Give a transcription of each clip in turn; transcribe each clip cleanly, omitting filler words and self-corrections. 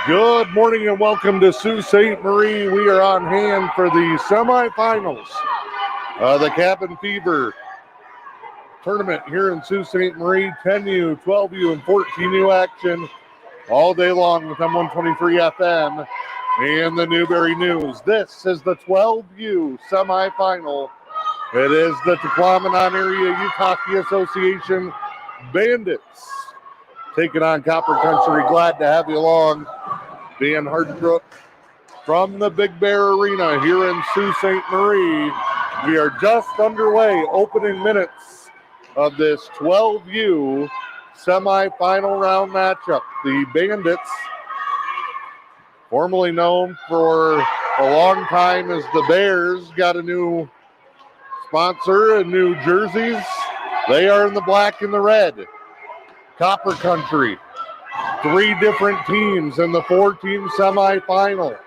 Good morning and welcome to Sault Ste. Marie. We are on hand for the semifinals of the Cabin Fever tournament here in Sault Ste. Marie. 10U, 12U, and 14U action all day long with M123 FM and the Newberry News. This is the 12U semifinal. It is the Tequamanon Area Youth Hockey Association Bandits taking on Copper Country. Glad to have you along. Dan Hardbrook from the Big Bear Arena here in Sault Ste. Marie. We are just underway, opening minutes of this 12U semifinal round matchup. The Bandits, formerly known for a long time as the Bears, got a new sponsor and new jerseys. They are in the black and the red. Copper Country, 3 different teams in the 4-team semifinal.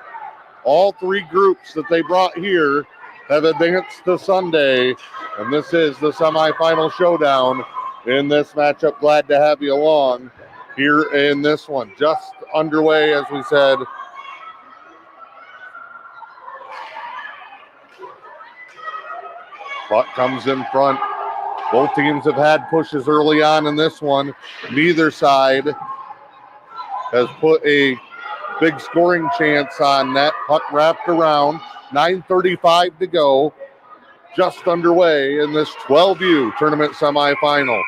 All 3 groups that they brought here have advanced to Sunday, and this is the semifinal showdown in this matchup. Glad to have you along here in this one. Just underway, as we said. Puck comes in front. Both teams have had pushes early on in this one. Neither side has put a big scoring chance on net. Puck wrapped around. 9:35 to go. Just underway in this 12U tournament semifinal.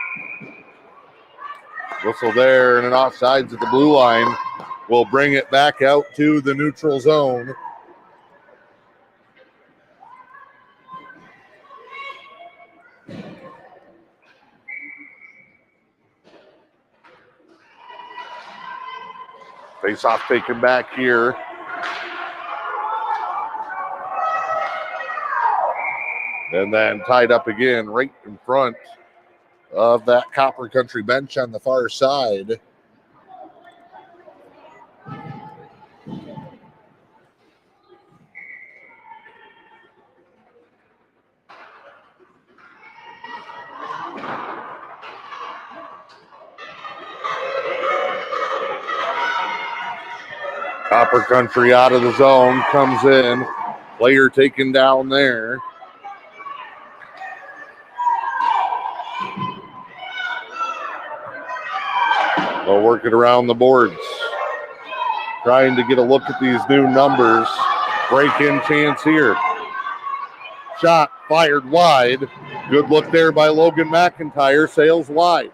Whistle there and an offsides at the blue line will bring it back out to the neutral zone. Face-off taken back here. And then tied up again right in front of that Copper Country bench on the far side. Copper Country out of the zone, comes in. Player taken down there. They'll work it around the boards. Trying to get a look at these new numbers. Break-in chance here. Shot fired wide. Good look there by Logan McIntyre. Sails wide.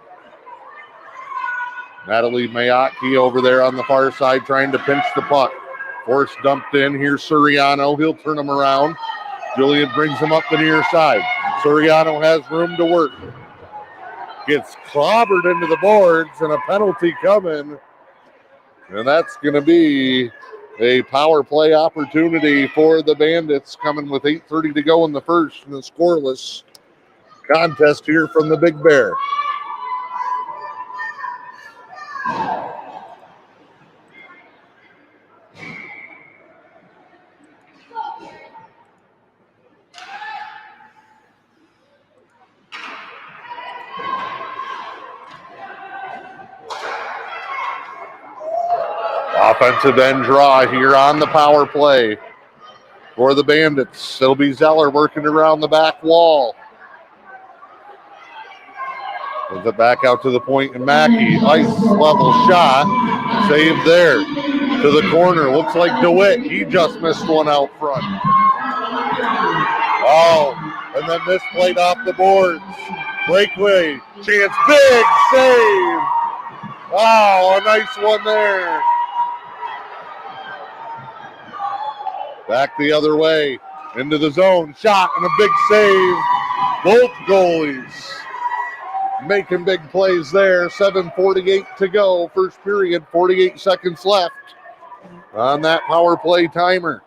Natalie Mayaki over there on the far side trying to pinch the puck. Force dumped in. Here's Suriano. He'll turn him around. Julian brings him up the near side. Suriano has room to work. Gets clobbered into the boards and a penalty coming. And that's going to be a power play opportunity for the Bandits, coming with 8:30 to go in the first in the scoreless contest here from the Big Bear. Offensive end draw here on the power play for the Bandits. It'll be Zeller working around the back wall. Brings it back out to the point, and Mackey, ice level shot. Saved there to the corner. Looks like DeWitt. He just missed one out front. Oh, and then misplayed off the boards. Breakaway chance. Big save. Wow, a nice one there. Back the other way, into the zone, shot and a big save. Both goalies making big plays there. 7:48 to go, first period, 48 seconds left on that power play timer.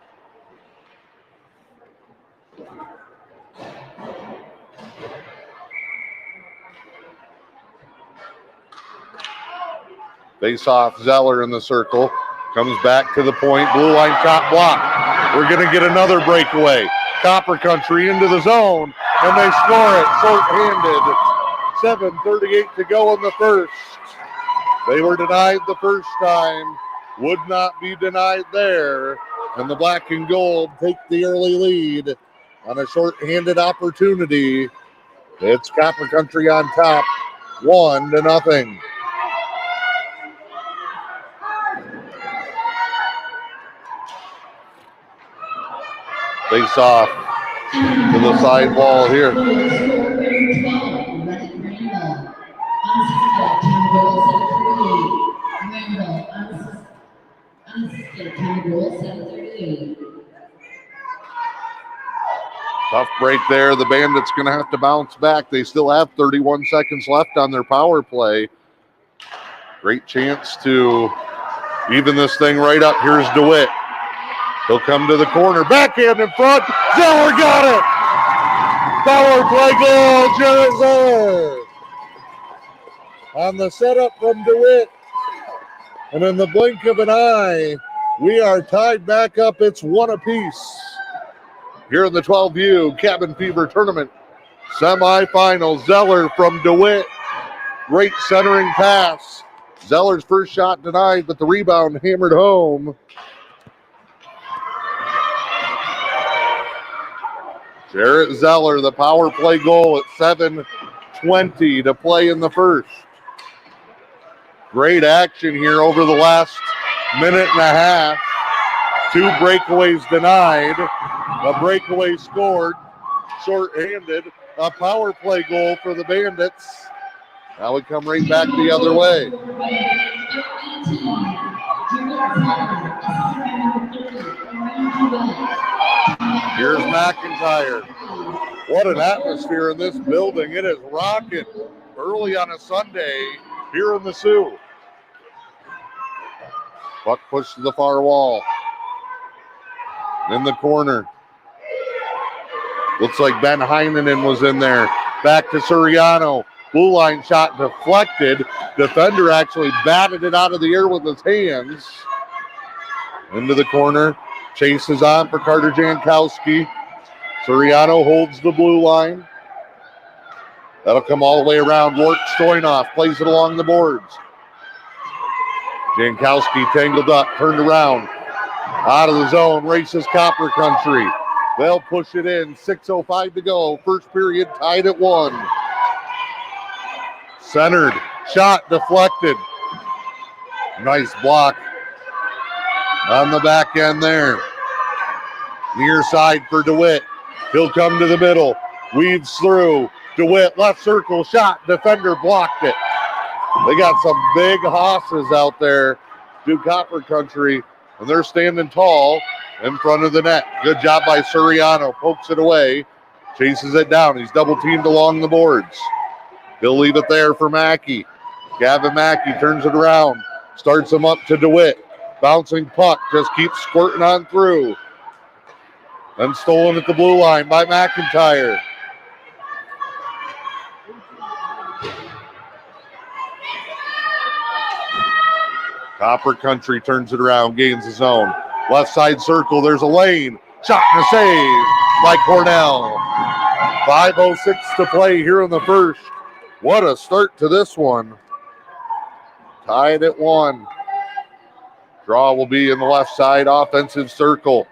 Face off, Zeller in the circle. Comes back to the point, blue line shot blocked. We're going to get another breakaway. Copper Country into the zone, and they score it short-handed. 7:38 to go in the first. They were denied the first time. would not be denied there. And the black and gold take the early lead on a short-handed opportunity. It's Copper Country on top, 1-0. Face off to the side wall here. Tough break there. The Bandits going to have to bounce back. They still have 31 seconds left on their power play. Great chance to even this thing right up. Here's DeWitt. He'll come to the corner. Backhand in front. Zeller got it. Power play goal, Jarrett Zeller. On the setup from DeWitt. And in the blink of an eye, we are tied back up. It's 1 apiece. Here in the 12U Cabin Fever Tournament semifinals. Zeller from DeWitt. Great centering pass. Zeller's first shot denied, but the rebound hammered home. Jarrett Zeller, the power play goal at 7:20 to play in the first. Great action here over the last minute and a half. 2 breakaways denied. A breakaway scored, short-handed. A power play goal for the Bandits. Now we come right back the other way. Here's McIntyre. What an atmosphere in this building. It is rocking early on a Sunday here in the Sioux. Puck pushed to the far wall. In the corner. Looks like Ben Heinonen was in there. Back to Suriano. Blue line shot deflected. Defender actually batted it out of the air with his hands. Into the corner. Chases on for Carter Jankowski. Suriano holds the blue line. That'll come all the way around. Lort Stoynoff plays it along the boards. Jankowski tangled up, turned around. Out of the zone, races Copper Country. They'll push it in. 6:05 to go. First period tied at 1. Centered. Shot deflected. Nice block on the back end there. Near side for DeWitt. He'll come to the middle. Weaves through. DeWitt, left circle, shot. Defender blocked it. They got some big hosses out there, do Copper Country, and they're standing tall in front of the net. Good job by Suriano. Pokes it away. Chases it down. He's double teamed along the boards. He'll leave it there for Mackey. Gavin Mackey turns it around. Starts him up to DeWitt. Bouncing puck. Just keeps squirting on through. Then stolen at the blue line by McIntyre. Copper Country turns it around, gains his own. Left side circle, there's a lane. Shot and a save by Cornell. 5:06 to play here in the first. What a start to this one. Tied at 1. Draw will be in the left side offensive circle.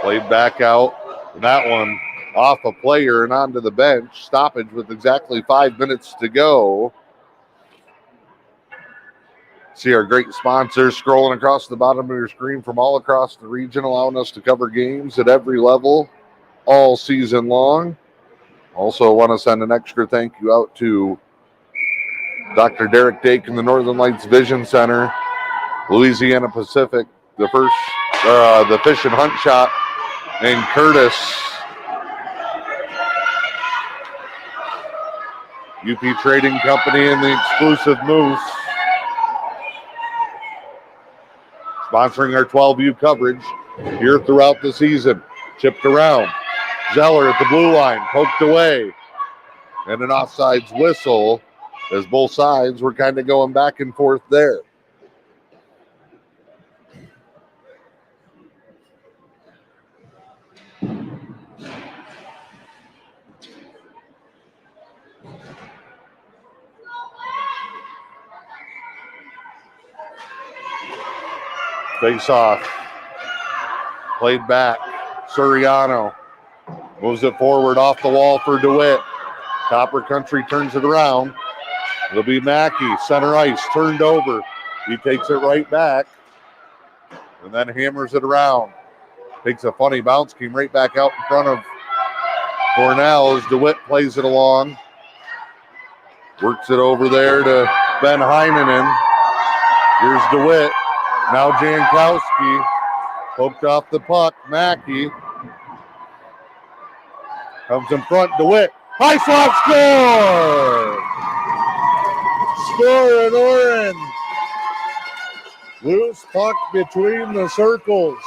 Played back out. That one off a player and onto the bench. Stoppage with exactly 5 minutes to go. See our great sponsors scrolling across the bottom of your screen from all across the region, allowing us to cover games at every level all season long. Also want to send an extra thank you out to Dr. Derek Dake in the Northern Lights Vision Center, Louisiana Pacific, the Fish and Hunt Shop, and Curtis. UP Trading Company and the exclusive Moose. Sponsoring our 12U coverage here throughout the season. Chipped around. Zeller at the blue line, poked away. And an offsides whistle as both sides were kind of going back and forth there. Face off. Played back. Suriano moves it forward off the wall for DeWitt. Copper Country turns it around. It'll be Mackey, center ice, turned over. He takes it right back and then hammers it around. Takes a funny bounce, came right back out in front of Cornell as DeWitt plays it along. Works it over there to Ben Heineman. Here's DeWitt. Now Jankowski. Poked off the puck. Mackey. Comes in front. DeWitt. High slot score! Score in orange. Loose puck between the circles.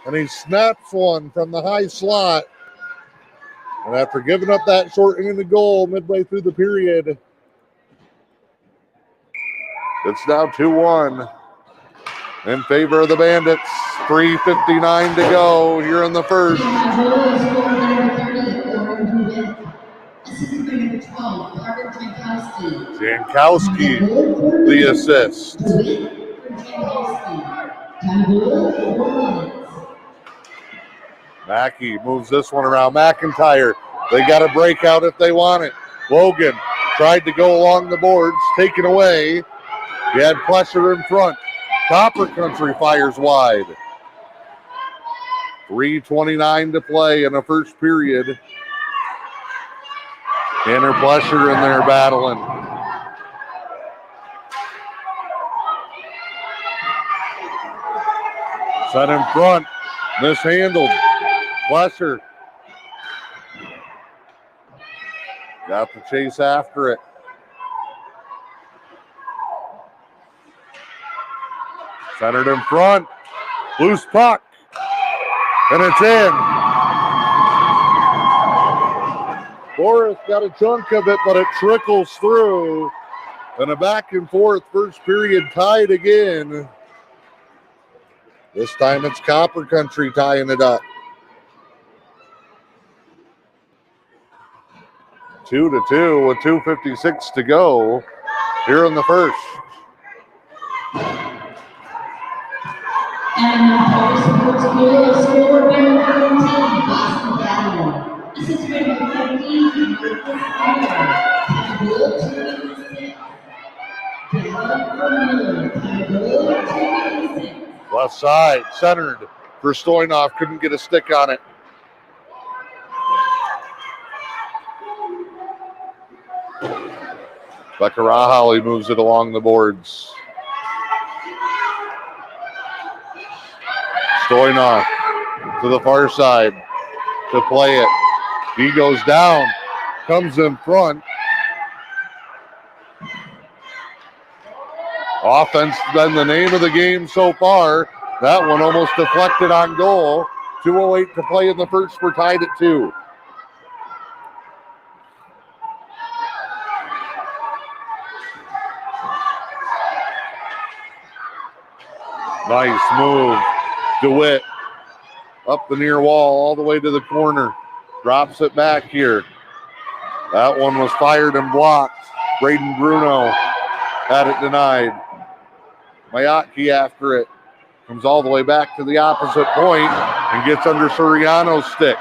And he snaps one from the high slot. And after giving up that short end of goal midway through the period, it's now 2-1 in favor of the Bandits. 3:59 to go here in the first. Jankowski, the assist. Mackey moves this one around. McIntyre, they got a breakout if they want it. Logan tried to go along the boards, taken away. He had pressure in front. Copper Country fires wide. 3:29 to play in the first period. Tanner Plesher in there battling. Set in front. Mishandled. Plesher got the chase after it. Centered in front. Loose puck. And it's in. Boris got a chunk of it, but it trickles through. And a back and forth first period tied again. This time it's Copper Country tying it up. 2-2 with 2:56 to go here in the first. And our sports bureau score number 13, Boston Battle. This is number 15, Left side, centered for Stoyanov. Couldn't get a stick on it. Becca Rahali moves it along the boards. Stoyanov to the far side to play it. He goes down, comes in front. Offense been the name of the game so far. That one almost deflected on goal. 2:08 to play in the first. We're tied at 2. Nice move. DeWitt up the near wall all the way to the corner. Drops it back here. That one was fired and blocked. Braden Bruno had it denied. Mayatki after it. Comes all the way back to the opposite point and gets under Suriano's stick.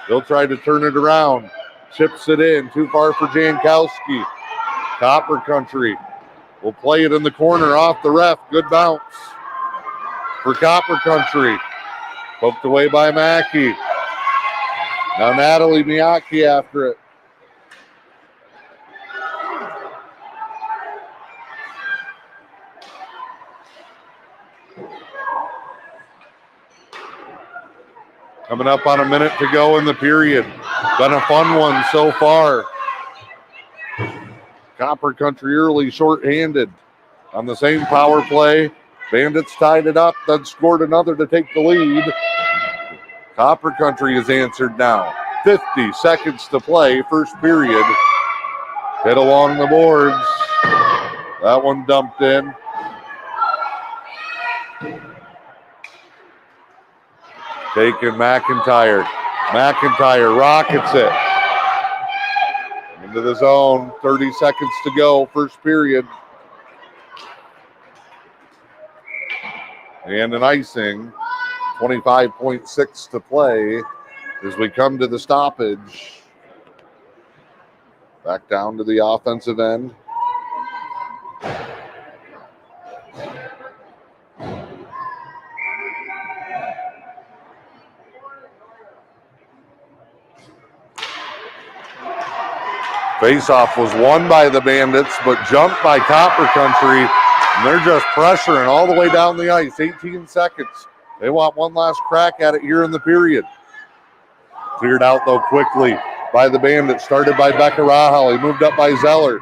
He'll try to turn it around. Chips it in. Too far for Jankowski. Copper Country will play it in the corner off the ref. Good bounce for Copper Country. Poked away by Mackey. Now Natalie Miyake after it. Coming up on a minute to go in the period. Been a fun one so far. Copper Country early shorthanded on the same power play. Bandits tied it up, then scored another to take the lead. Copper Country has answered now. 50 seconds to play, first period. Hit along the boards. That one dumped in. Taking McIntyre. McIntyre rockets it. Into the zone. 30 seconds to go, first period. and an icing. 25.6 to play as we come to the stoppage. Back down to the offensive end. Faceoff was won by the Bandits, but jumped by Copper Country, and they're just pressuring all the way down the ice. 18 seconds. They want one last crack at it here in the period. Cleared out, though, quickly by the Bandits. Started by Becca Rahal. He moved up by Zeller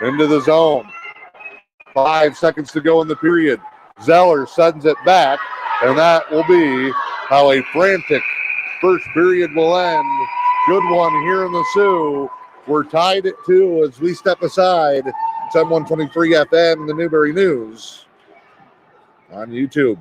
into the zone. 5 seconds to go in the period. Zeller sends it back, and that will be how a frantic first period will end. Good one here in the Sioux. We're tied at 2 as we step aside. It's on 123 FM, the Newberry News on YouTube.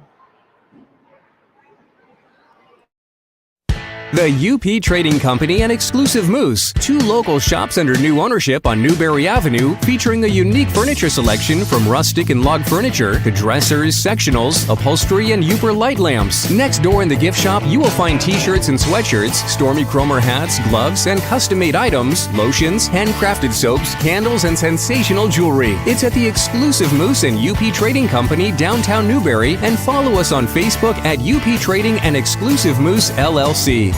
The UP Trading Company and Exclusive Moose, 2 local shops under new ownership on Newberry Avenue, featuring a unique furniture selection from rustic and log furniture to dressers, sectionals, upholstery, and Uper light lamps. Next door in the gift shop, you will find t-shirts and sweatshirts, Stormy Cromer hats, gloves, and custom-made items, lotions, handcrafted soaps, candles, and sensational jewelry. It's at the Exclusive Moose and UP Trading Company, downtown Newberry, and follow us on Facebook at UP Trading and Exclusive Moose LLC.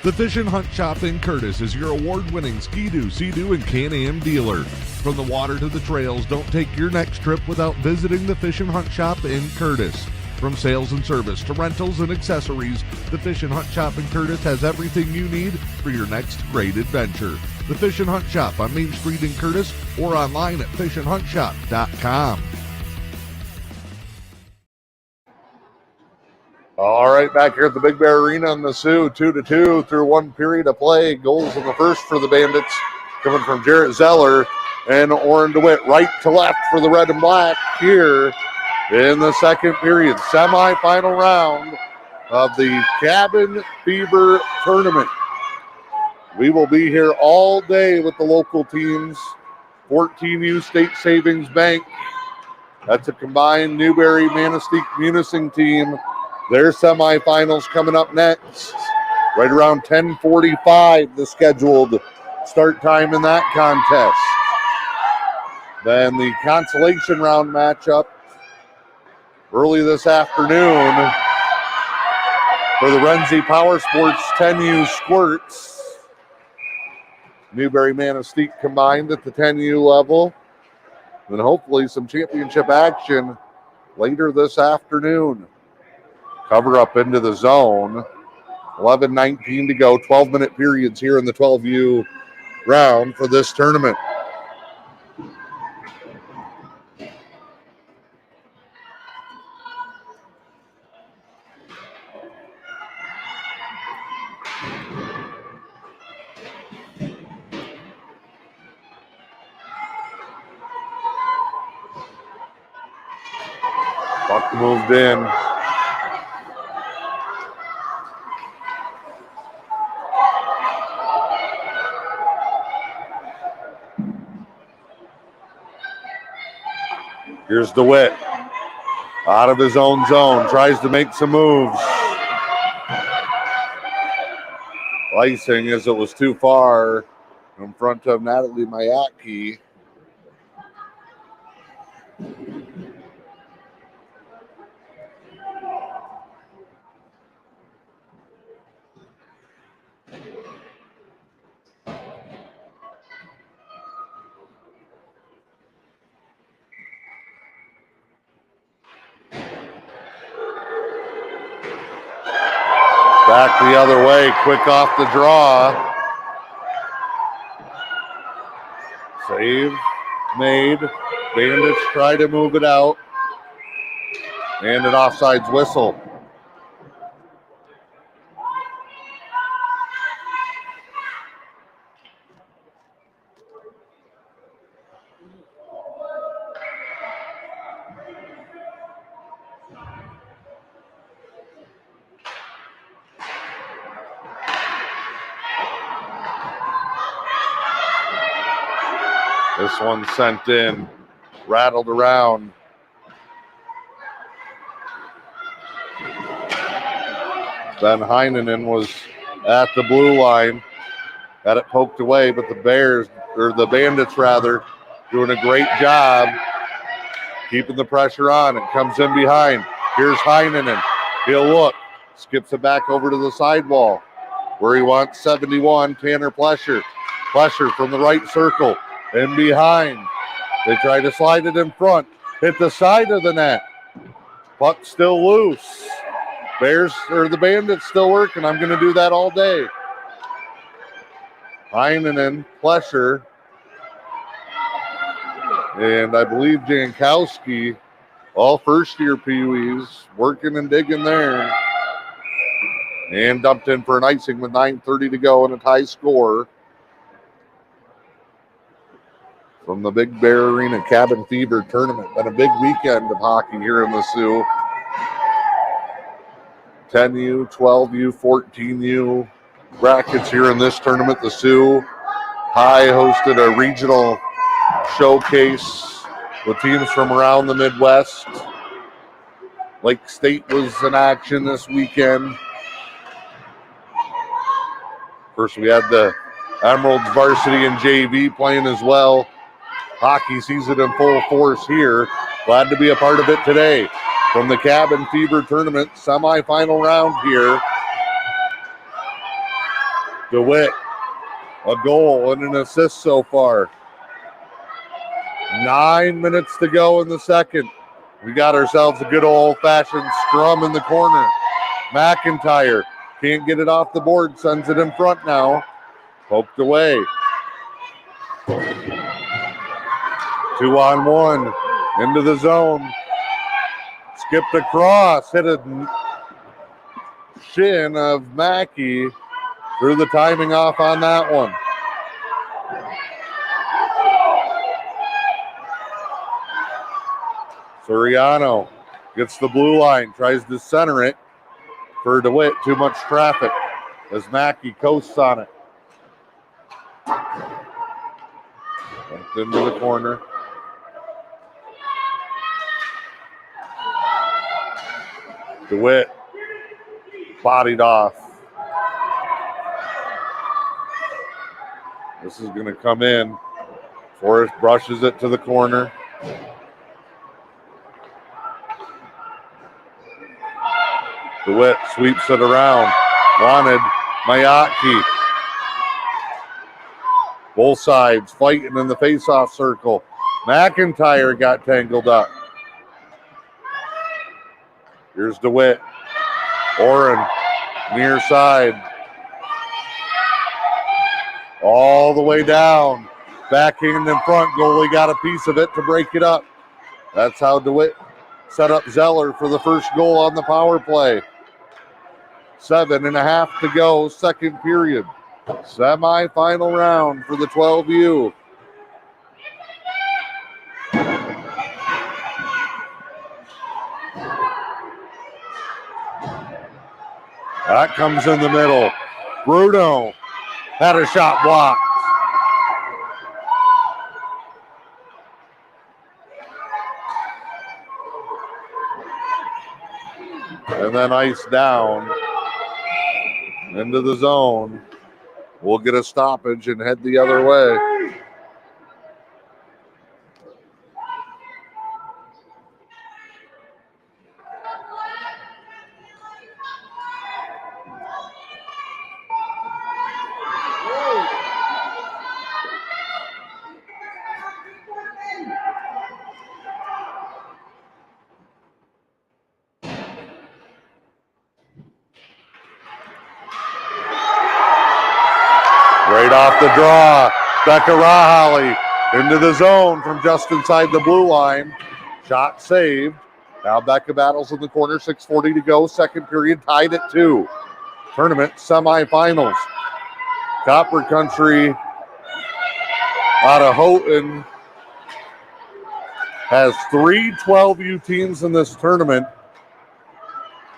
The Fish and Hunt Shop in Curtis is your award-winning Ski-Doo, Sea-Doo, and Can-Am dealer. From the water to the trails, don't take your next trip without visiting the Fish and Hunt Shop in Curtis. From sales and service to rentals and accessories, the Fish and Hunt Shop in Curtis has everything you need for your next great adventure. The Fish and Hunt Shop on Main Street in Curtis or online at fishandhuntshop.com. All right, back here at the Big Bear Arena in the Sioux, 2-2 through 1 period of play. Goals in the first for the Bandits coming from Jarrett Zeller and Oren DeWitt, right to left for the red and black here in the second period. Semi-final round of the Cabin Fever Tournament. We will be here all day with the local teams. 14U State Savings Bank. That's a combined Newberry-Manistee-Munising team. Their semifinals coming up next. Right around 10:45, the scheduled start time in that contest. Then the consolation round matchup early this afternoon for the Renzi Power Sports 10U Squirts. Newberry-Manistee combined at the 10U level. And hopefully some championship action later this afternoon. Cover up into the zone. 11:19 to go. 12-minute periods here in the 12U round for this tournament. Buck moved in. Here's DeWitt. Out of his own zone. Tries to make some moves. Icing as it was too far in front of Natalie Mayaki. Back the other way, quick off the draw. Save made. Bandits try to move it out. And an offsides whistle. This one sent in, rattled around. Ben Heinonen was at the blue line, got it poked away, but the Bandits rather, doing a great job keeping the pressure on. It comes in behind. Here's Heinonen. He'll look, skips it back over to the sidewall where he wants 71, Tanner Plesher. Plesher from the right circle, in behind. They try to slide it in front, hit the side of the net. Puck still loose. The Bandits still working. I'm going to do that all day. Heinonen, Plesher, and I believe Jankowski, all first-year Pee-wees, working and digging there. And dumped in for an icing with 9:30 to go and a tie score. From the Big Bear Arena Cabin Fever tournament. Been a big weekend of hockey here in the Sioux. 10U, 12U, 14U brackets here in this tournament. The Sioux High hosted a regional showcase with teams from around the Midwest. Lake State was in action this weekend. First, we had the Emeralds varsity and JV playing as well. Hockey season in full force here. Glad to be a part of it today. From the Cabin Fever tournament semifinal round here. DeWitt, a goal and an assist so far. 9 minutes to go in the second. We got ourselves a good old-fashioned scrum in the corner. McIntyre can't get it off the board, sends it in front now. Poked away. 2-on-1 into the zone. Skipped across, hit a shin of Mackey. Threw the timing off on that one. Soriano gets the blue line, tries to center it for DeWitt. Too much traffic as Mackey coasts on it. Dumped into the corner. DeWitt bodied off. This is going to come in. Forrest brushes it to the corner. DeWitt sweeps it around. Wanted Mayaki. Both sides fighting in the face-off circle. McIntyre got tangled up. Here's DeWitt. Oren, near side. All the way down. Backhand in front. Goalie got a piece of it to break it up. That's how DeWitt set up Zeller for the first goal on the power play. 7.5 to go, second period. Semi-final round for the 12U. That comes in the middle. Bruno had a shot blocked. And then ice down into the zone. We'll get a stoppage and head the other way. Right off the draw, Becca Rahali into the zone from just inside the blue line. Shot saved. Now Becca battles in the corner, 6:40 to go. Second period tied at 2. Tournament semifinals. Copper Country out of Houghton has 3 12U teams in this tournament.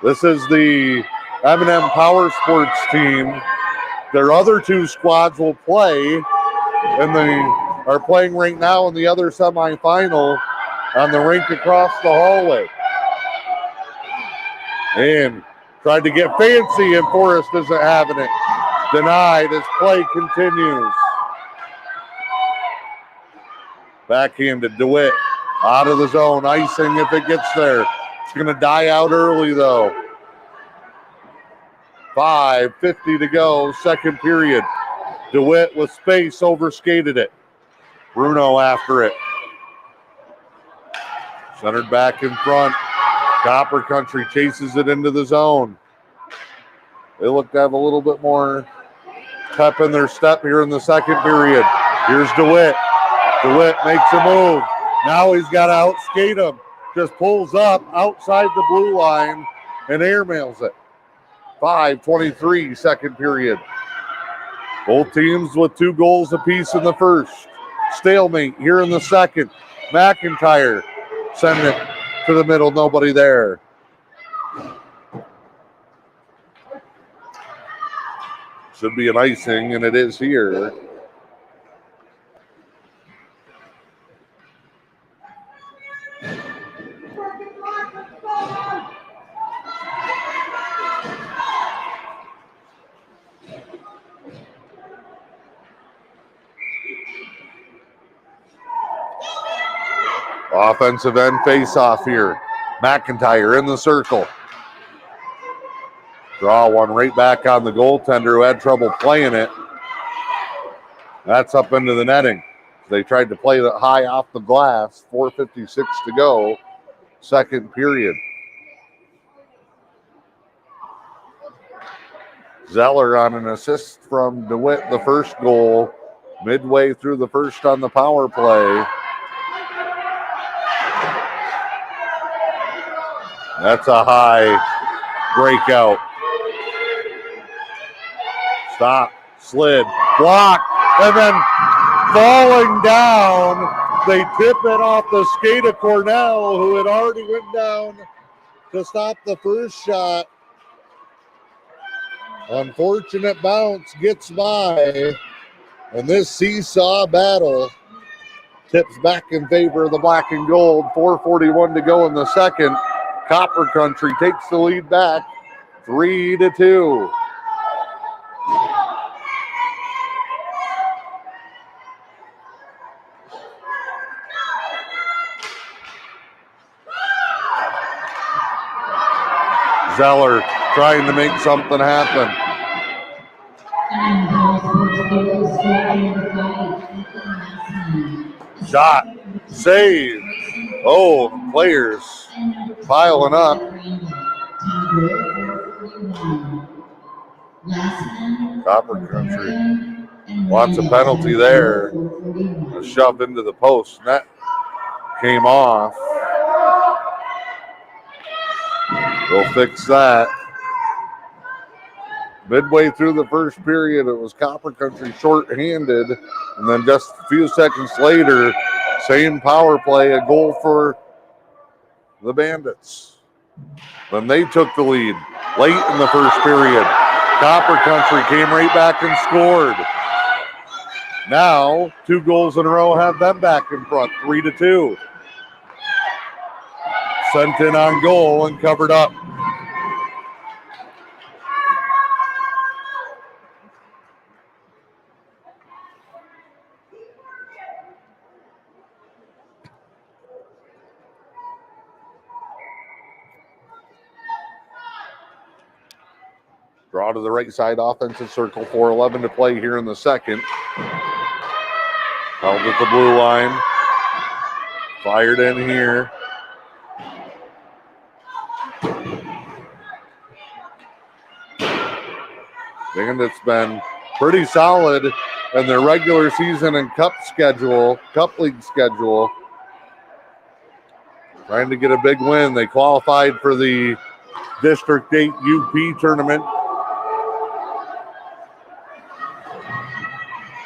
This is the M&M Power Sports team. Their other 2 squads will play in the are playing right now in the other semifinal on the rink across the hallway. And tried to get fancy, and Forrest isn't having it. Denied as play continues. Backhanded DeWitt out of the zone. Icing if it gets there. It's going to die out early though. 5:50 to go, second period. DeWitt with space overskated it. Bruno after it. Centered back in front. Copper Country chases it into the zone. They look to have a little bit more pep in their step here in the second period. Here's DeWitt. DeWitt makes a move. Now he's got to outskate him. Just pulls up outside the blue line and airmails it. 5:23, second period. Both teams with 2 goals apiece in the first. Stalemate here in the second. McIntyre sending it to the middle, nobody there. Should be an icing, and it is here. Offensive end face-off here. McIntyre in the circle. Draw one right back on the goaltender who had trouble playing it. That's up into the netting. They tried to play it high off the glass. 4:56 to go, second period. Zeller on an assist from DeWitt, the first goal, midway through the first on the power play. That's a high breakout. Stop, slid, block, and then falling down. They tip it off the skate of Cornell, who had already went down to stop the first shot. Unfortunate bounce gets by, and this seesaw battle tips back in favor of the black and gold. 4:41 to go in the second. Copper Country takes the lead back, 3-2. Zeller trying to make something happen. Shot, save. Oh, the players piling up. Copper Country wants a penalty there. A shove into the post. Net came off. They'll fix that. Midway through the first period, it was Copper Country short-handed, and then just a few seconds later, same power play, a goal for the Bandits. Then they took the lead late in the first period. Copper Country came right back and scored. Now, 2 goals in a row have them back in front, 3-2. Sent in on goal and covered up. Draw to the right side, offensive circle, 4:11 to play here in the second. Held at the blue line. Fired in here. Bandits been pretty solid in their regular season and cup league schedule. Trying to get a big win. They qualified for the District 8 UP tournament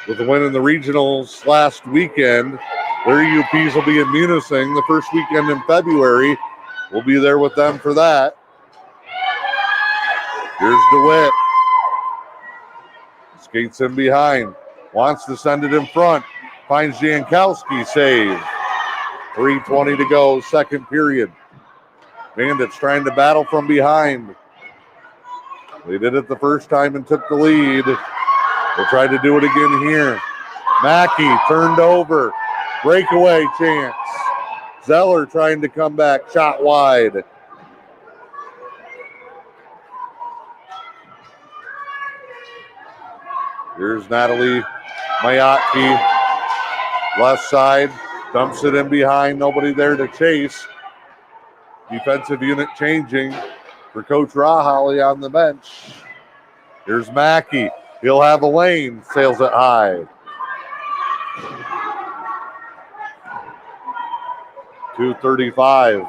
with a win in the regionals last weekend. Their UPs will be in Munising the first weekend in February. We'll be there with them for that. Here's DeWitt. Skates in behind. Wants to send it in front. finds Jankowski, save. 3:20 to go, second period. Bandits trying to battle from behind. They did it the first time and took the lead. They'll try to do it again here. Mackey turned over. Breakaway chance. Zeller trying to come back. Shot wide. Here's Natalie Mayatki. Left side. Dumps it in behind. Nobody there to chase. Defensive unit changing for Coach Rahaly on the bench. Here's Mackey. He'll have a lane. Sails it high. 2:35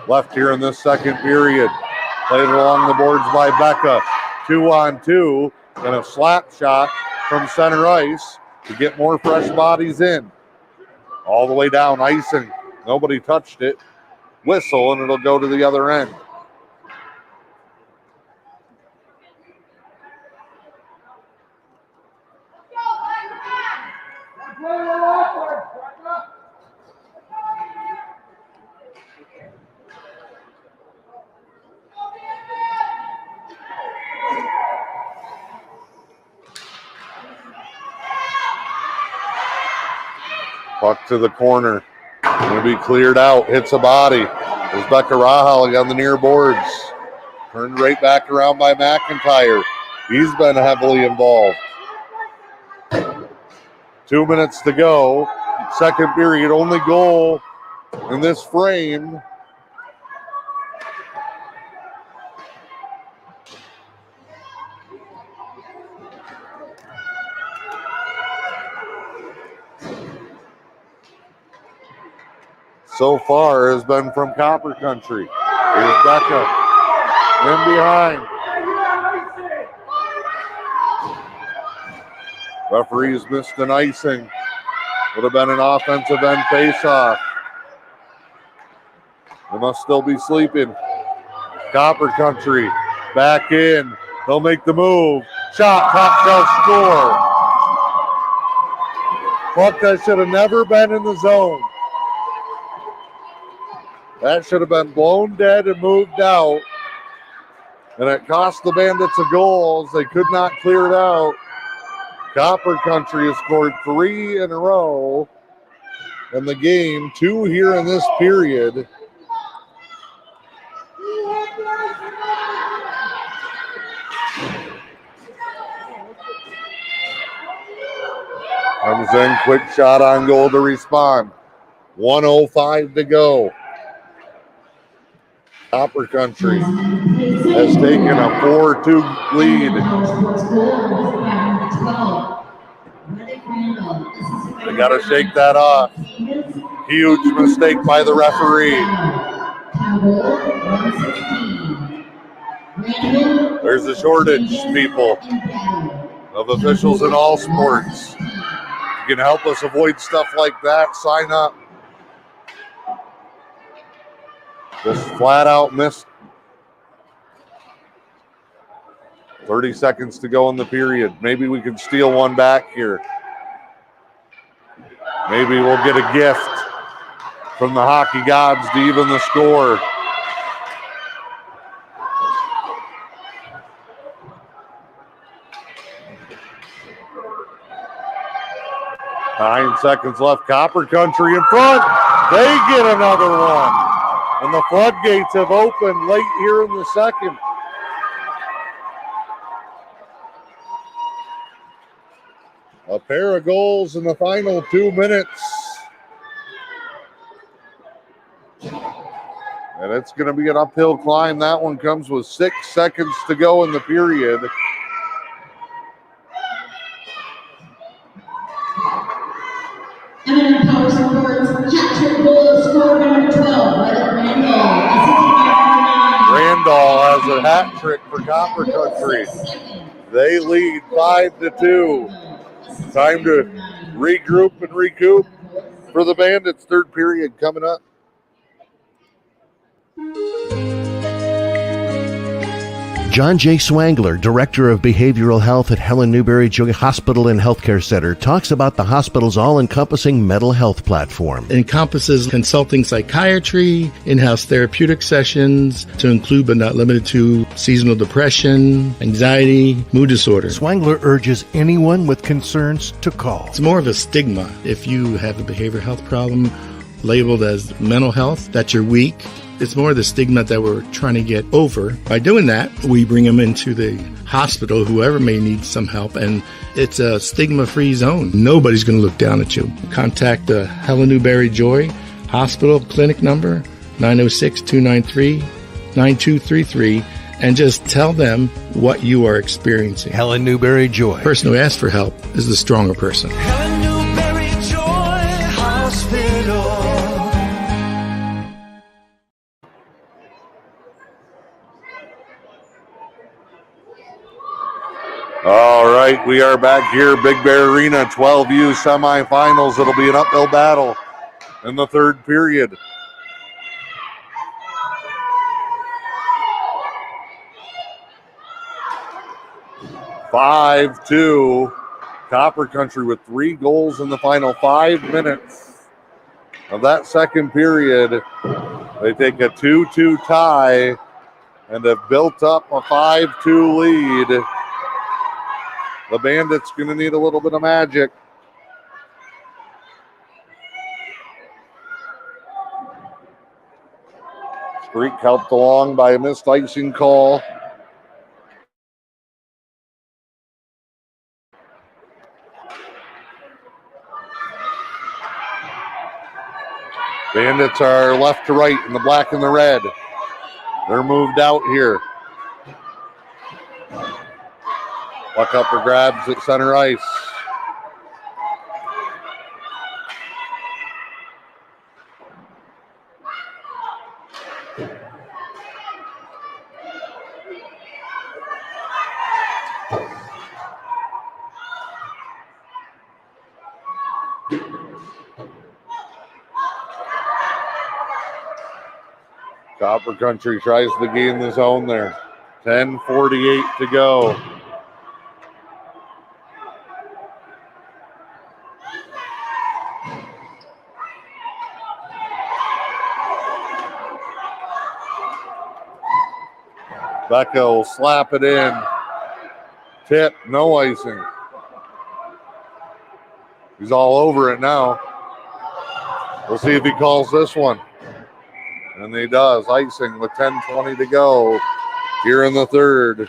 left here in this second period. Played along the boards by Becca. 2-on-2 and a slap shot from center ice to get more fresh bodies in. All the way down, icing. Nobody touched it. Whistle, and it'll go to the other end. Puck to the corner. Going to be cleared out. Hits a body. There's Becca Rahaly on the near boards. Turned right back around by McIntyre. He's been heavily involved. 2 minutes to go. Second period. Only goal in this frame. So far has been from Copper Country. Here's Becca in behind. Referees missed an icing. Would have been an offensive end faceoff. They must still be sleeping. Copper Country back in. They'll make the move. Shot, top shelf score. Puck that should have never been in the zone. That should have been blown dead and moved out. And it cost the Bandits a goal as they could not clear it out. Copper Country has scored 3 in a row in the game, 2 here in this period. Comes in, quick shot on goal to respond. 1:05 to go. Copper Country has taken a 4-2 lead. They got to shake that off. Huge mistake by the referee. There's a shortage, people, of officials in all sports. You can help us avoid stuff like that. Sign up. Just flat out missed. 30 seconds to go in the period. Maybe we can steal one back here. Maybe we'll get a gift from the hockey gods to even the score. Nine seconds left. Copper Country in front. They get another one. And the floodgates have opened late here in the second. A pair of goals in the final 2 minutes. And it's going to be an uphill climb. That one comes with 6 seconds to go in the period. Power Sports hat-trick goal scorer number 12, Randall has a hat trick for Copper Country. They lead 5-2. Time to regroup and recoup for the Bandits. Third period coming up. John J. Swangler, Director of Behavioral Health at Helen Newberry Joy Hospital and Healthcare Center, talks about the hospital's all-encompassing mental health platform. It encompasses consulting psychiatry, in-house therapeutic sessions to include but not limited to seasonal depression, anxiety, mood disorders. Swangler urges anyone with concerns to call. It's more of a stigma. If you have a behavioral health problem labeled as mental health, that you're weak, it's more the stigma that we're trying to get over. By doing that, we bring them into the hospital, whoever may need some help, and it's a stigma-free zone. Nobody's going to look down at you. Contact the Helen Newberry Joy Hospital clinic number, 906-293-9233, and just tell them what you are experiencing. Helen Newberry Joy. The person who asks for help is the stronger person. Helen Newberry Joy Hospital. All right, we are back here, Big Bear Arena, 12U semifinals. It'll be an uphill battle in the third period. (5-2) Copper Country with 3 goals in the final 5 minutes of that second period. They take a 2-2 tie and have built up a 5-2 lead. The Bandits going to need a little bit of magic. Streak helped along by a missed icing call. Bandits are left to right in the black and the red. They're moved out here. Puck up for grabs at center ice. Copper Country tries to gain the zone there. 10:48 to go. Becca will slap it in. Tip, no icing. He's all over it now. We'll see if he calls this one. And he does. Icing with 10:20 to go here in the third.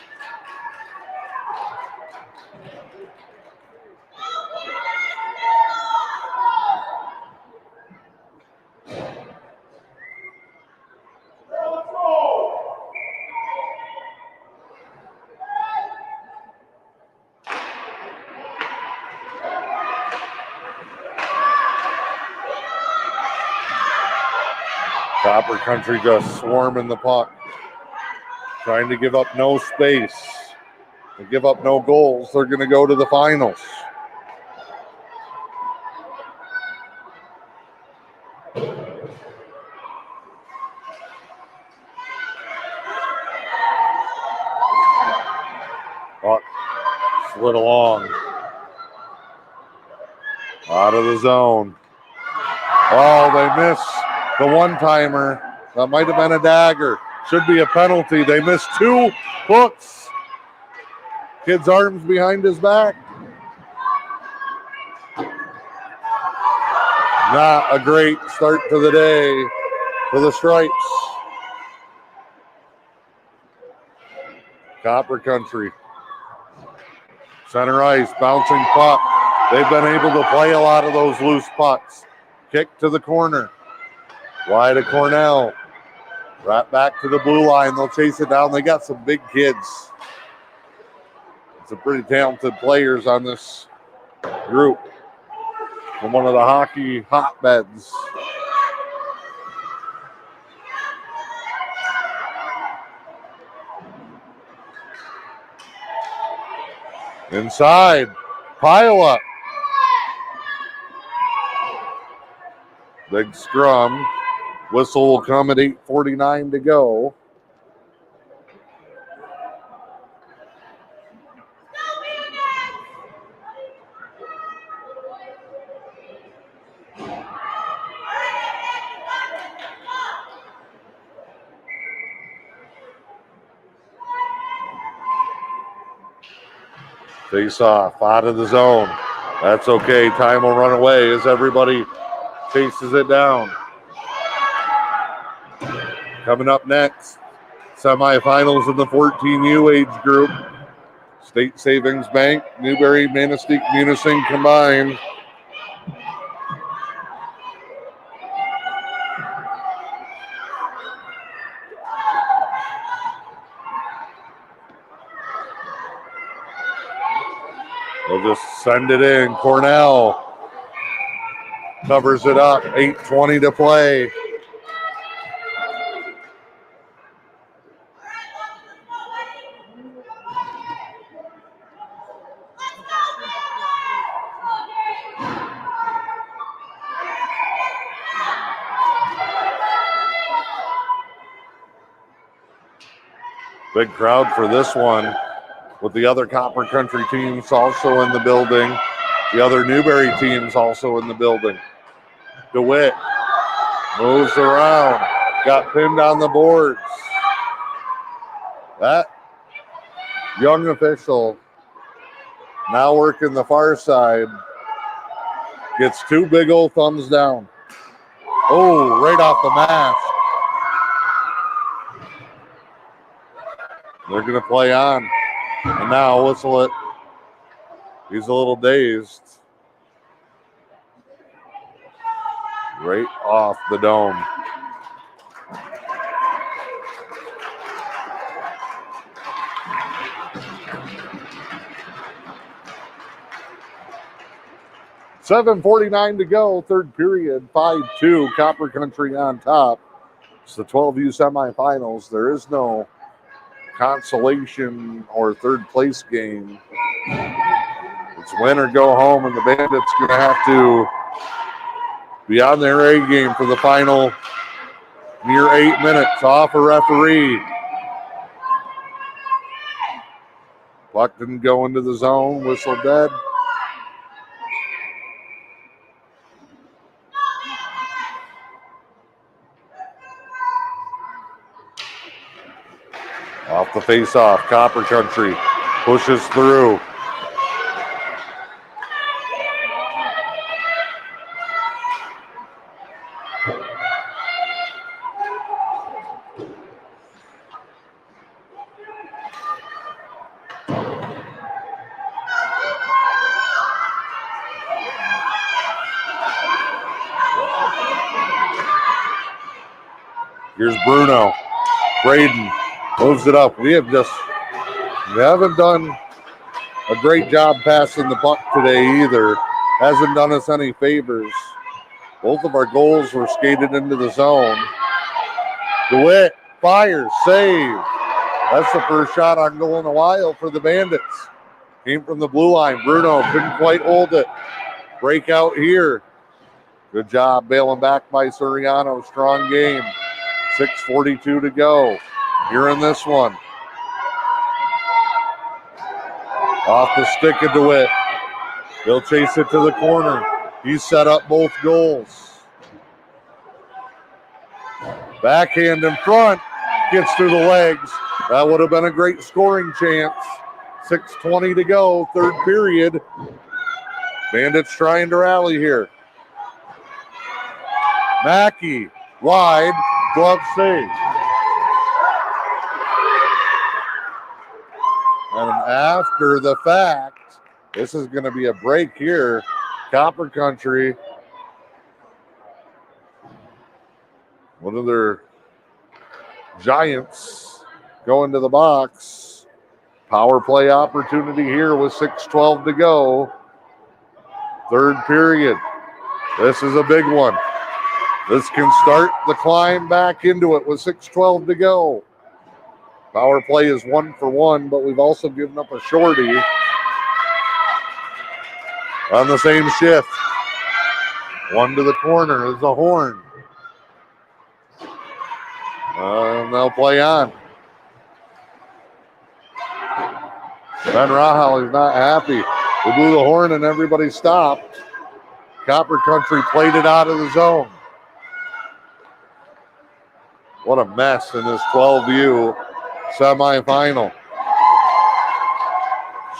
Copper Country just swarming the puck, trying to give up no space, to give up no goals. They're going to go to the finals. Puck slid along, out of the zone. Oh, they miss. The one-timer, that might have been a dagger. Should be a penalty. They missed 2 hooks. Kid's arms behind his back. Not a great start to the day for the Stripes. Copper Country. Center ice, bouncing puck. They've been able to play a lot of those loose pucks. Kick to the corner. Wide to Cornell. Right back to the blue line. They'll chase it down. They got some big kids. Some pretty talented players on this group from one of the hockey hotbeds. Inside. Pile up. Big scrum. Whistle will come at 8:49 to go. Face off out of the zone. That's okay. Time will run away as everybody chases it down. Coming up next, semifinals in the 14U age group. State Savings Bank, Newberry, Manistee, Munising combined. They'll just send it in. Cornell covers it up. 8:20 to play. Big crowd for this one, with the other Copper Country teams also in the building. The other Newberry teams also in the building. DeWitt moves around, got pinned on the boards. That young official, now working the far side, gets two big old thumbs down. Oh, right off the mask. They're going to play on. And now whistle it. He's a little dazed. Right off the dome. $7:49 to go, third period, 5-2, Copper Country on top. It's the 12U semifinals. There is no consolation or third place game. It's win or go home, and the Bandits going to have to be on their A game for the final near 8 minutes. Off a referee. Puck didn't go into the zone, whistle dead. Off the face-off, Copper Country pushes through. Here's Bruno. Braden moves it up. We haven't done a great job passing the puck today either. Hasn't done us any favors. Both of our goals were skated into the zone. DeWitt fires, save. That's the first shot on goal in a while for the Bandits. Came from the blue line. Bruno couldn't quite hold it. Breakout here. Good job bailing back by Soriano. Strong game. 6:42 to go. Here in this one. Off the stick of DeWitt. He'll chase it to the corner. He's set up both goals. Backhand in front. Gets through the legs. That would have been a great scoring chance. 6:20 to go. Third period. Bandits trying to rally here. Mackey. Wide. Glove save. And after the fact, this is going to be a break here. Copper Country. One of their Giants going to the box. Power play opportunity here with 6:12 to go. Third period. This is a big one. This can start the climb back into it with 6:12 to go. Power play is 1 for 1, but we've also given up a shorty on the same shift. One to the corner is a horn. And they'll play on. Ben Rahal is not happy. They blew the horn and everybody stopped. Copper Country played it out of the zone. What a mess in this 12U semifinal.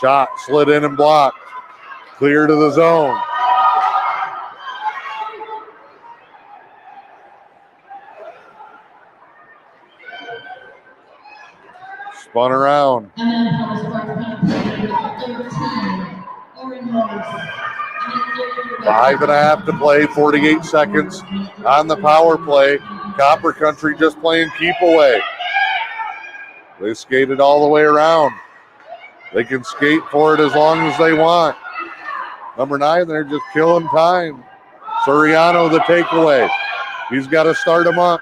Shot slid in and blocked. Clear to the zone. Spun around. 5.5 to play, 48 seconds on the power play. Copper Country just playing keep away. They skated all the way around. They can skate for it as long as they want. Number 9, they're just killing time. Soriano the takeaway. He's got to start him up.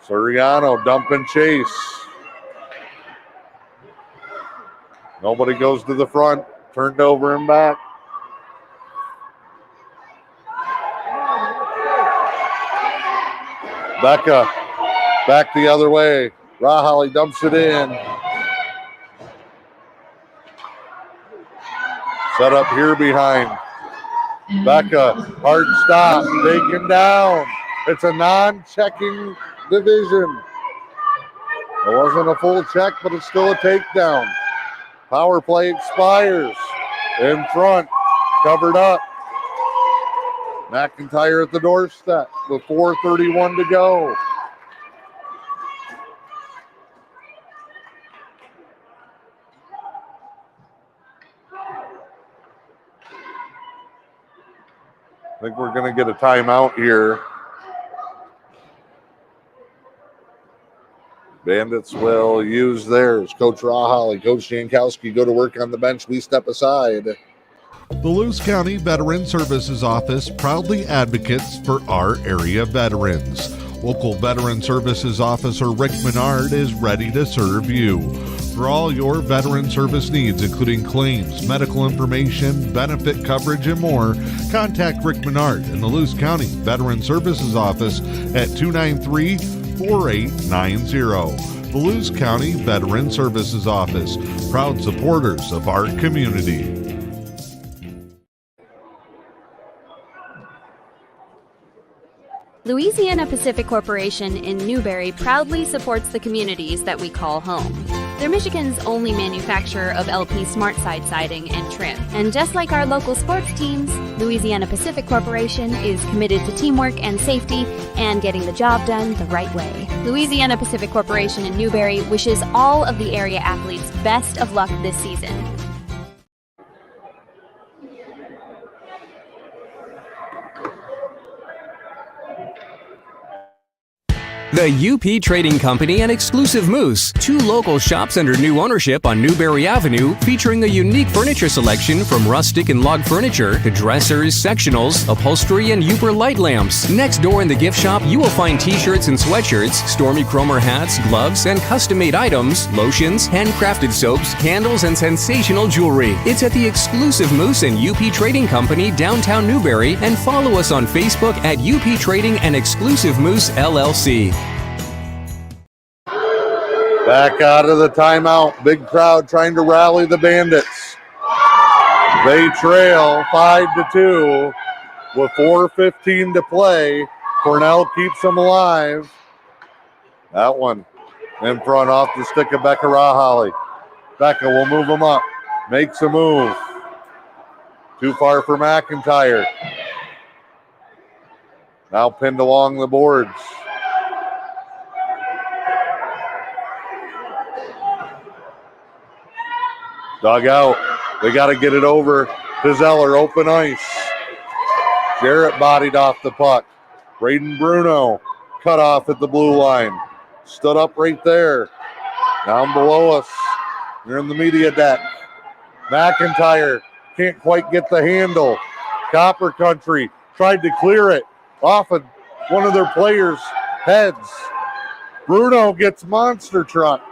Soriano dump and chase. Nobody goes to the front. Turned over and back. Becca back the other way. Rahali dumps it in. Set up here behind. Becca, hard stop, taken down. It's a non-checking division. It wasn't a full check, but it's still a takedown. Power play expires. In front, covered up. McIntyre at the doorstep with 4:31 to go. I think we're going to get a timeout here. Bandits will use theirs. Coach Rahali, Coach Jankowski go to work on the bench. We step aside. The Lewis County Veteran Services Office proudly advocates for our area veterans. Local Veteran Services Officer Rick Menard is ready to serve you. For all your veteran service needs, including claims, medical information, benefit coverage, and more, contact Rick Menard in the Lewis County Veteran Services Office at 293-4890. The Lewis County Veteran Services Office, proud supporters of our community. Louisiana Pacific Corporation in Newberry proudly supports the communities that we call home. They're Michigan's only manufacturer of LP SmartSide siding and trim. And just like our local sports teams, Louisiana Pacific Corporation is committed to teamwork and safety and getting the job done the right way. Louisiana Pacific Corporation in Newberry wishes all of the area athletes best of luck this season. The UP Trading Company and Exclusive Moose, 2 local shops under new ownership on Newberry Avenue, featuring a unique furniture selection from rustic and log furniture to dressers, sectionals, upholstery, and Uber light lamps. Next door in the gift shop, you will find t-shirts and sweatshirts, Stormy Cromer hats, gloves, and custom-made items, lotions, handcrafted soaps, candles, and sensational jewelry. It's at the Exclusive Moose and UP Trading Company, downtown Newberry, and follow us on Facebook at UP Trading and Exclusive Moose LLC. Back out of the timeout. Big crowd trying to rally the Bandits. They trail 5-2 with 4:15 to play. Cornell keeps them alive. That one in front off the stick of Becca Rahali. Becca will move them up. Makes a move. Too far for McIntyre. Now pinned along the boards. Dug out. They got to get it over to Zeller. Open ice. Jarrett bodied off the puck. Braden Bruno cut off at the blue line. Stood up right there. Down below us. You're in the media deck. McIntyre can't quite get the handle. Copper Country tried to clear it off of one of their players' heads. Bruno gets monster trucked.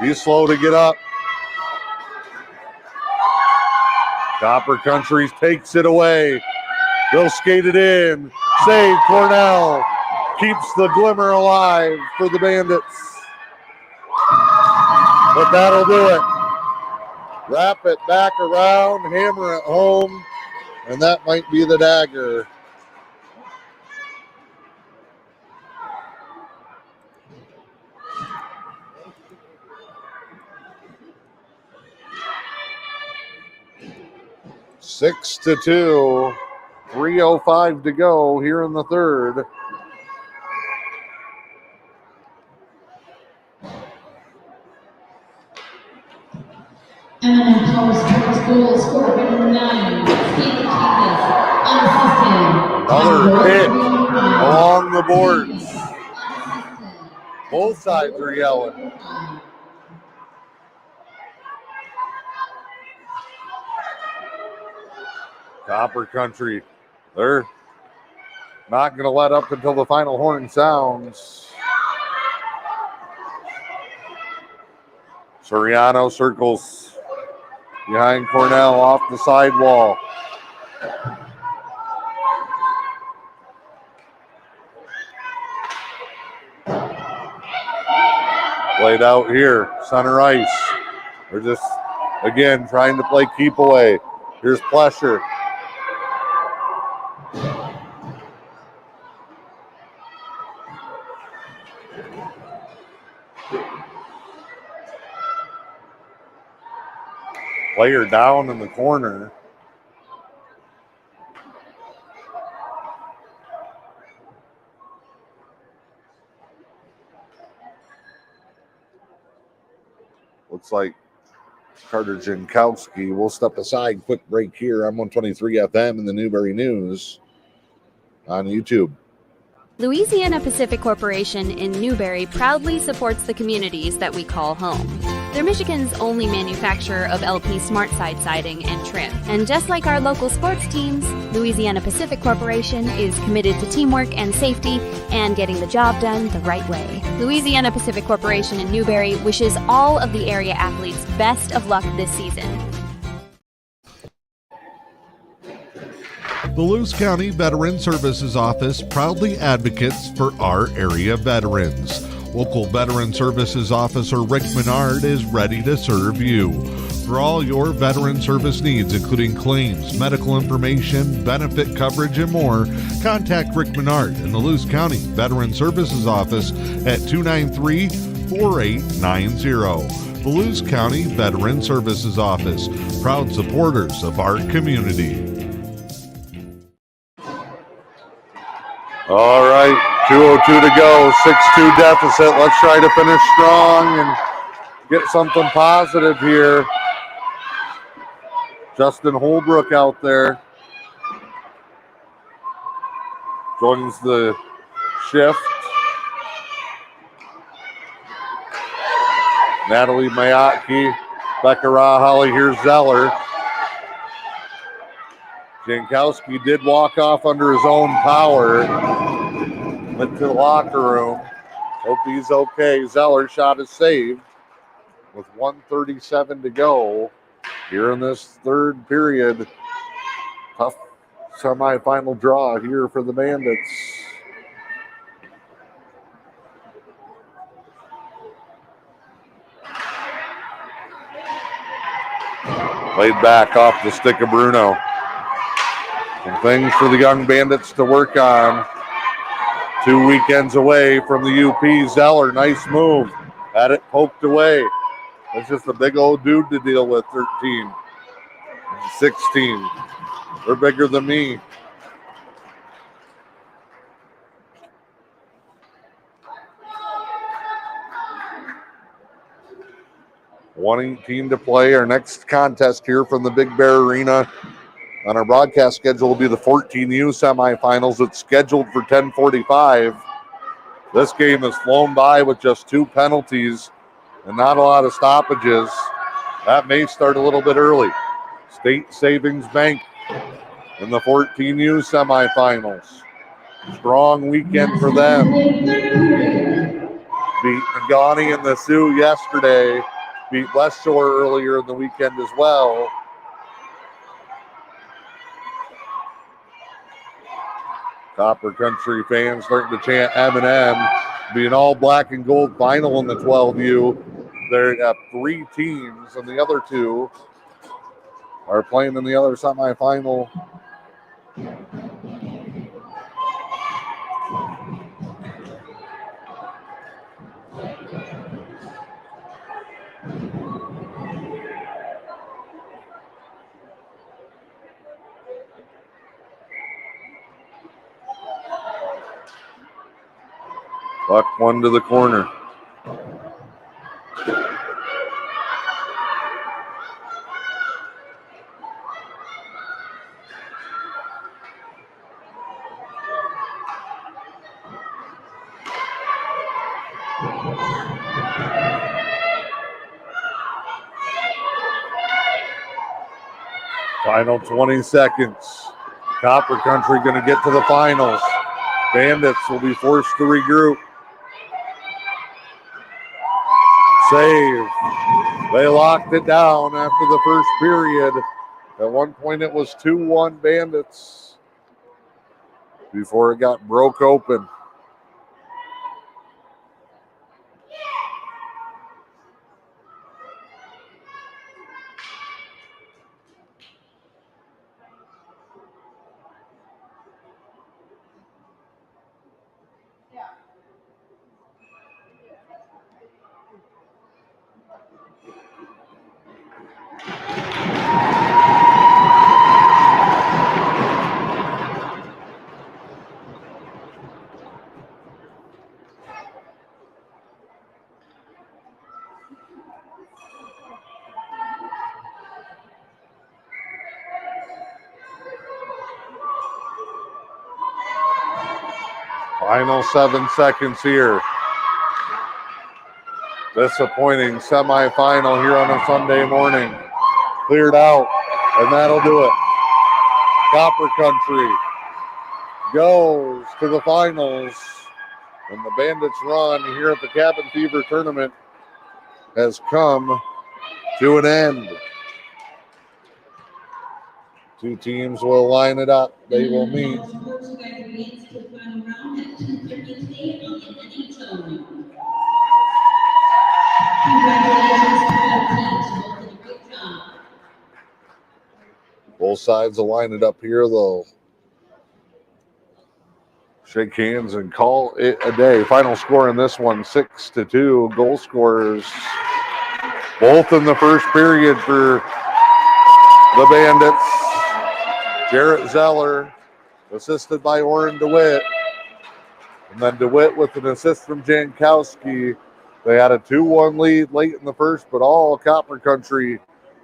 He's slow to get up. Copper Country takes it away. They'll skate it in. Save Cornell. Keeps the glimmer alive for the Bandits. But that'll do it. Wrap it back around, hammer it home, and that might be the dagger. 6-2. 3:05 to go here in the third. M&M Power Sports goal scorer number 9, Steve unassisted. Another hit along the boards. Both sides are yelling. Copper Country, they're not going to let up until the final horn sounds. Soriano circles behind Cornell off the sidewall. Played out here, center ice. They're just, again, trying to play keep away. Here's Plesher. Player down in the corner. Looks like Carter Jankowski. We'll step aside. Quick break here on 123 FM in the Newberry News on YouTube. Louisiana Pacific Corporation in Newberry proudly supports the communities that we call home. They're Michigan's only manufacturer of LP Smart Side siding and trim. And just like our local sports teams, Louisiana Pacific Corporation is committed to teamwork and safety and getting the job done the right way. Louisiana Pacific Corporation in Newberry wishes all of the area athletes best of luck this season. The Lewis County Veteran Services Office proudly advocates for our area veterans. Local Veteran Services Officer Rick Menard is ready to serve you. For all your veteran service needs, including claims, medical information, benefit coverage, and more, contact Rick Menard in the Lewis County Veteran Services Office at 293-4890. The Lewis County Veteran Services Office, proud supporters of our community. All right, 2:02 to go, 6-2 deficit. Let's try to finish strong and get something positive here. Justin Holbrook out there joins the shift. Natalie Mayotki, Becca Raholly, here's Zeller. Jankowski did walk off under his own power. Went to the locker room. Hope he's okay. Zeller's shot is saved with 1:37 to go here in this third period. Tough semifinal draw here for the Bandits. Laid back off the stick of Bruno. Some things for the young Bandits to work on. 2 weekends away from the UP. Zeller, nice move. Had it poked away. That's just a big old dude to deal with, 13. 16. They're bigger than me. $1:18 to play. Our next contest here from the Big Bear Arena on our broadcast schedule will be the 14U semifinals. It's scheduled for 10:45. This game has flown by with just 2 penalties and not a lot of stoppages. That may start a little bit early. State Savings Bank in the 14U semifinals. Strong weekend for them. Beat Negaunee and the Sioux yesterday. Beat West Shore earlier in the weekend as well. Copper Country fans starting to chant M&M. Be an all black and gold final in the 12U. They have 3 teams, and the other 2 are playing in the other semifinal. Buck one to the corner. Final 20 seconds. Copper Country going to get to the finals. Bandits will be forced to regroup. Save. They locked it down after the first period. At one point it was 2-1 Bandits before it got broke open. Final 7 seconds here. Disappointing semifinal here on a Sunday morning. Cleared out, and that'll do it. Copper Country goes to the finals, and the Bandits' run here at the Cabin Fever tournament has come to an end. Two teams will line it up. They will meet. Both sides will line it up here. They'll shake hands and call it a day. Final score in this one, 6-2. Goal scorers both in the first period for the Bandits. Jarrett Zeller, assisted by Oren DeWitt. And then DeWitt with an assist from Jankowski. They had a 2-1 lead late in the first, but all Copper Country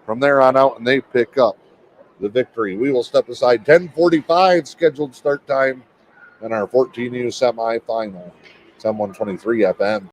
from there on out, and they pick up the victory. We will step aside. 10:45 scheduled start time in our 14U semifinal. It's M123 FM.